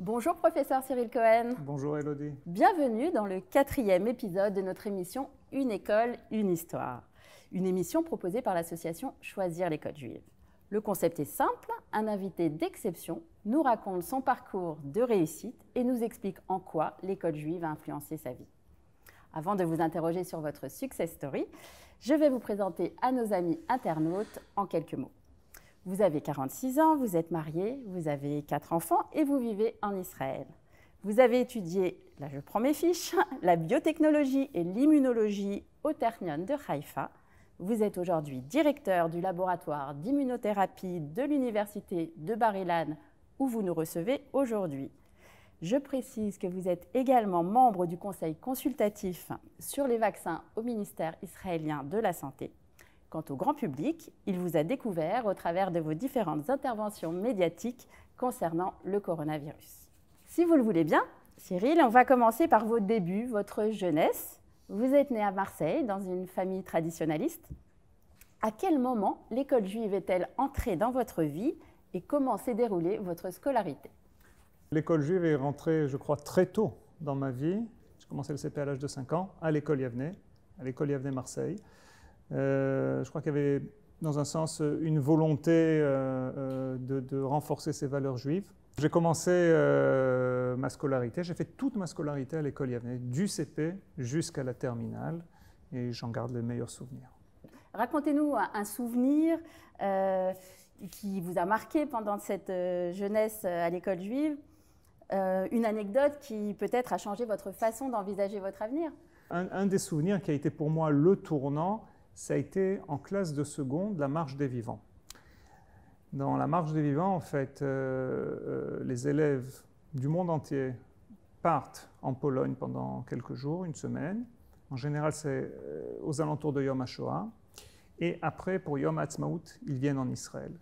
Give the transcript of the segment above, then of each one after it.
Bonjour professeur Cyril Cohen. Bonjour Elodie. Bienvenue dans le 4e épisode de notre émission Une école, une histoire. Une émission proposée par l'association Choisir l'école juive. Le concept est simple, un invité d'exception nous raconte son parcours de réussite et nous explique en quoi l'école juive a influencé sa vie. Avant de vous interroger sur votre success story, je vais vous présenter à nos amis internautes en quelques mots. Vous avez 46 ans, vous êtes marié, vous avez 4 enfants et vous vivez en Israël. Vous avez étudié, là je prends mes fiches, la biotechnologie et l'immunologie au Technion de Haïfa. Vous êtes aujourd'hui directeur du laboratoire d'immunothérapie de l'université de Bar-Ilan où vous nous recevez aujourd'hui. Je précise que vous êtes également membre du conseil consultatif sur les vaccins au ministère israélien de la Santé. Quant au grand public, il vous a découvert au travers de vos différentes interventions médiatiques concernant le coronavirus. Si vous le voulez bien, Cyril, on va commencer par vos débuts, votre jeunesse. Vous êtes né à Marseille, dans une famille traditionnaliste. À quel moment l'école juive est-elle entrée dans votre vie et comment s'est déroulée votre scolarité? L'école juive est rentrée, je crois, très tôt dans ma vie. J'ai commencé le CP à l'âge de 5 ans, à l'école Yavneh Marseille. Je crois qu'il y avait, dans un sens, une volonté de renforcer ces valeurs juives. J'ai commencé ma scolarité, j'ai fait toute ma scolarité à l'école Yavneh, du CP jusqu'à la terminale, et j'en garde les meilleurs souvenirs. Racontez-nous un souvenir qui vous a marqué pendant cette jeunesse à l'école juive, une anecdote qui peut-être a changé votre façon d'envisager votre avenir. Un des souvenirs qui a été pour moi le tournant, ça a été en classe de seconde, la marche des vivants. Dans la marche des vivants, en fait, les élèves du monde entier partent en Pologne pendant quelques jours, une semaine. En général, c'est aux alentours de Yom HaShoah. Et après, pour Yom HaAtzmaut, ils viennent en Israël.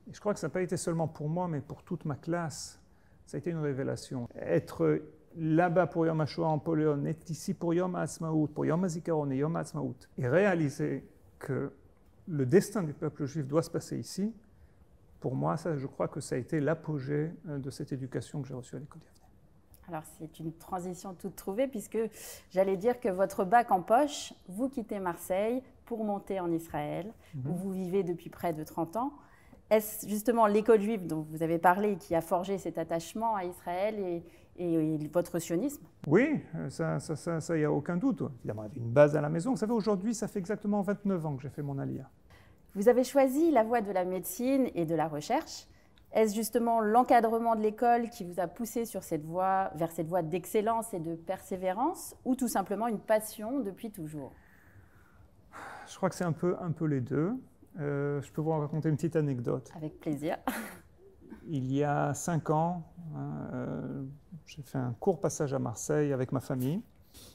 Et je crois que ça n'a pas été seulement pour moi, mais pour toute ma classe. Ça a été une révélation. Être là-bas pour Yom HaShoah en Pologne, être ici pour Yom HaAtzmaut, pour Yom HaZikaron et Yom HaAtzmaut, et réaliser que le destin du peuple juif doit se passer ici, pour moi, ça, je crois que ça a été l'apogée de cette éducation que j'ai reçue à l'école Yavneh. Alors, c'est une transition toute trouvée, puisque j'allais dire que votre bac en poche, vous quittez Marseille pour monter en Israël, où vous vivez depuis près de 30 ans. Est-ce justement l'école juive dont vous avez parlé qui a forgé cet attachement à Israël et votre sionisme? Oui, ça, il n'y a aucun doute. Évidemment, il y avait une base à la maison. Vous savez, aujourd'hui, ça fait exactement 29 ans que j'ai fait mon Aliyah. Vous avez choisi la voie de la médecine et de la recherche. Est-ce justement l'encadrement de l'école qui vous a poussé sur cette voie, vers cette voie d'excellence et de persévérance, ou tout simplement une passion depuis toujours? Je crois que c'est un peu les deux. Je peux vous raconter une petite anecdote. Avec plaisir. Il y a 5 ans, j'ai fait un court passage à Marseille avec ma famille.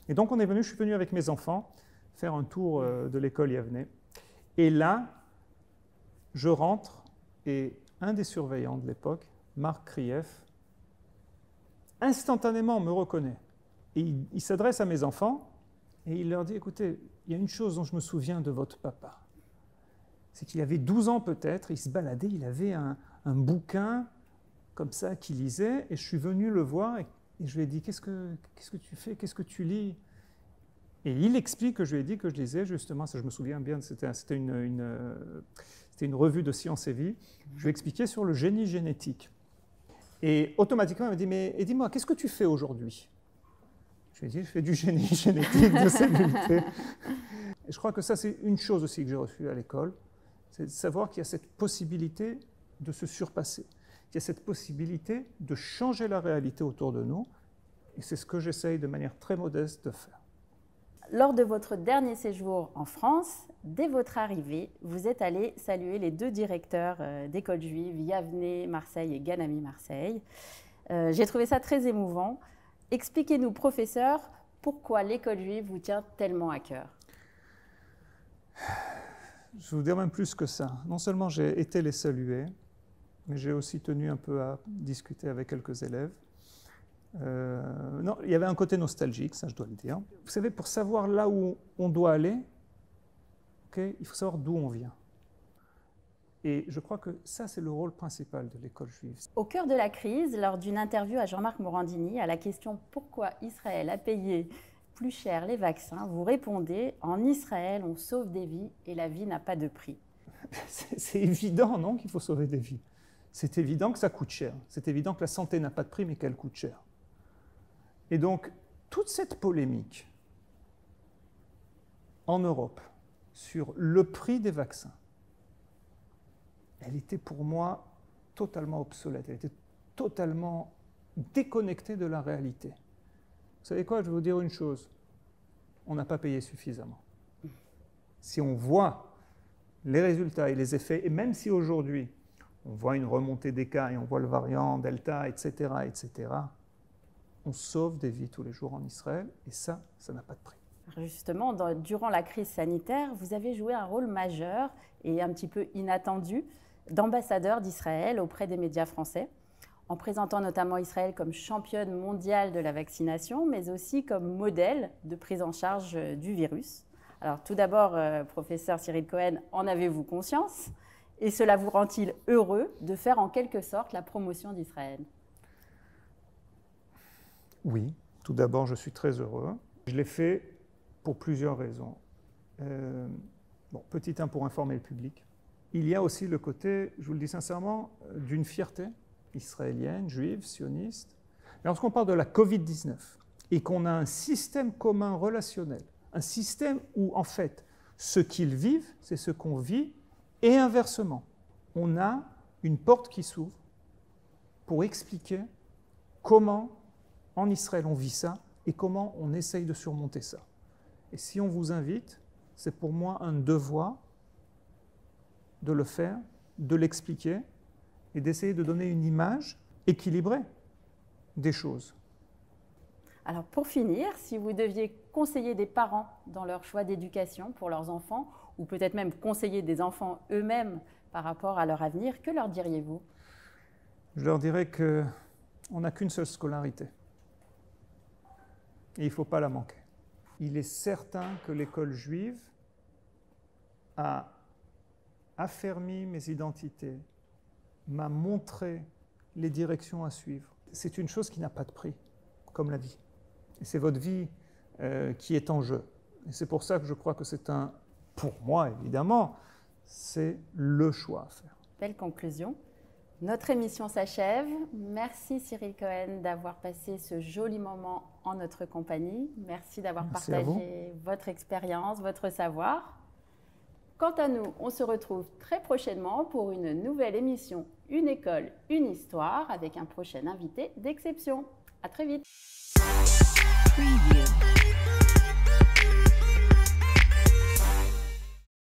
Et donc je suis venu avec mes enfants faire un tour de l'école Yavneh. Et là, je rentre et un des surveillants de l'époque, Marc Krief, instantanément me reconnaît. Et il s'adresse à mes enfants et il leur dit, écoutez, il y a une chose dont je me souviens de votre papa. C'est qu'il avait 12 ans peut-être, il se baladait, il avait un bouquin comme ça qu'il lisait, et je suis venu le voir et je lui ai dit, qu'est-ce que tu fais, qu'est-ce que tu lis? Et il explique que je lui ai dit que je lisais justement, ça je me souviens bien, c'était une revue de Science et Vie, je lui ai expliqué sur le génie génétique. Et automatiquement, il m'a dit, mais dis-moi, qu'est-ce que tu fais aujourd'hui? Je lui ai dit, je fais du génie génétique de cellulité. Et je crois que ça, c'est une chose aussi que j'ai reçue à l'école, c'est de savoir qu'il y a cette possibilité de se surpasser, qu'il y a cette possibilité de changer la réalité autour de nous, et c'est ce que j'essaye de manière très modeste de faire. Lors de votre dernier séjour en France, dès votre arrivée, vous êtes allé saluer les 2 directeurs d'écoles juives, Yavneh Marseille et Ganami Marseille. J'ai trouvé ça très émouvant. Expliquez-nous, professeur, pourquoi l'école juive vous tient tellement à cœur? Je vais vous dire même plus que ça. Non seulement j'ai été les saluer, mais j'ai aussi tenu un peu à discuter avec quelques élèves. Non, il y avait un côté nostalgique, ça je dois le dire. Vous savez, pour savoir là où on doit aller, il faut savoir d'où on vient. Et je crois que ça, c'est le rôle principal de l'école juive. Au cœur de la crise, lors d'une interview à Jean-Marc Morandini, à la question « Pourquoi Israël a payé plus cher les vaccins ?», vous répondez « En Israël, on sauve des vies et la vie n'a pas de prix ». C'est évident, non, qu'il faut sauver des vies. C'est évident que ça coûte cher. C'est évident que la santé n'a pas de prix, mais qu'elle coûte cher. Et donc, toute cette polémique en Europe sur le prix des vaccins, elle était pour moi totalement obsolète, elle était totalement déconnectée de la réalité. Vous savez quoi, je vais vous dire une chose, on n'a pas payé suffisamment. Si on voit les résultats et les effets, et même si aujourd'hui on voit une remontée des cas et on voit le variant Delta, etc., on sauve des vies tous les jours en Israël, et ça n'a pas de prix. Justement, durant la crise sanitaire, vous avez joué un rôle majeur et un petit peu inattendu d'ambassadeur d'Israël auprès des médias français, en présentant notamment Israël comme championne mondiale de la vaccination, mais aussi comme modèle de prise en charge du virus. Alors tout d'abord, professeur Cyril Cohen, en avez-vous conscience? Et cela vous rend-il heureux de faire en quelque sorte la promotion d'Israël? Oui, tout d'abord, je suis très heureux. Je l'ai fait pour plusieurs raisons. Petit 1, pour informer le public. Il y a aussi le côté, je vous le dis sincèrement, d'une fierté israélienne, juive, sioniste. Lorsqu'on parle de la Covid-19 et qu'on a un système commun relationnel, un système où, en fait, ce qu'ils vivent, c'est ce qu'on vit, et inversement, on a une porte qui s'ouvre pour expliquer comment, en Israël, on vit ça et comment on essaye de surmonter ça. Et si on vous invite, c'est pour moi un devoir de le faire, de l'expliquer et d'essayer de donner une image équilibrée des choses. Alors pour finir, si vous deviez conseiller des parents dans leur choix d'éducation pour leurs enfants, ou peut-être même conseiller des enfants eux-mêmes par rapport à leur avenir, que leur diriez-vous? Je leur dirais qu'on n'a qu'une seule scolarité et il ne faut pas la manquer. Il est certain que l'école juive a affermi mes identités, m'a montré les directions à suivre. C'est une chose qui n'a pas de prix, comme la vie. Et c'est votre vie qui est en jeu. Et c'est pour ça que je crois que c'est pour moi évidemment, c'est le choix à faire. Belle conclusion. Notre émission s'achève. Merci Cyril Cohen d'avoir passé ce joli moment en notre compagnie. Merci d'avoir partagé votre expérience, votre savoir. Quant à nous, on se retrouve très prochainement pour une nouvelle émission Une école, une histoire avec un prochain invité d'exception. À très vite. Preview.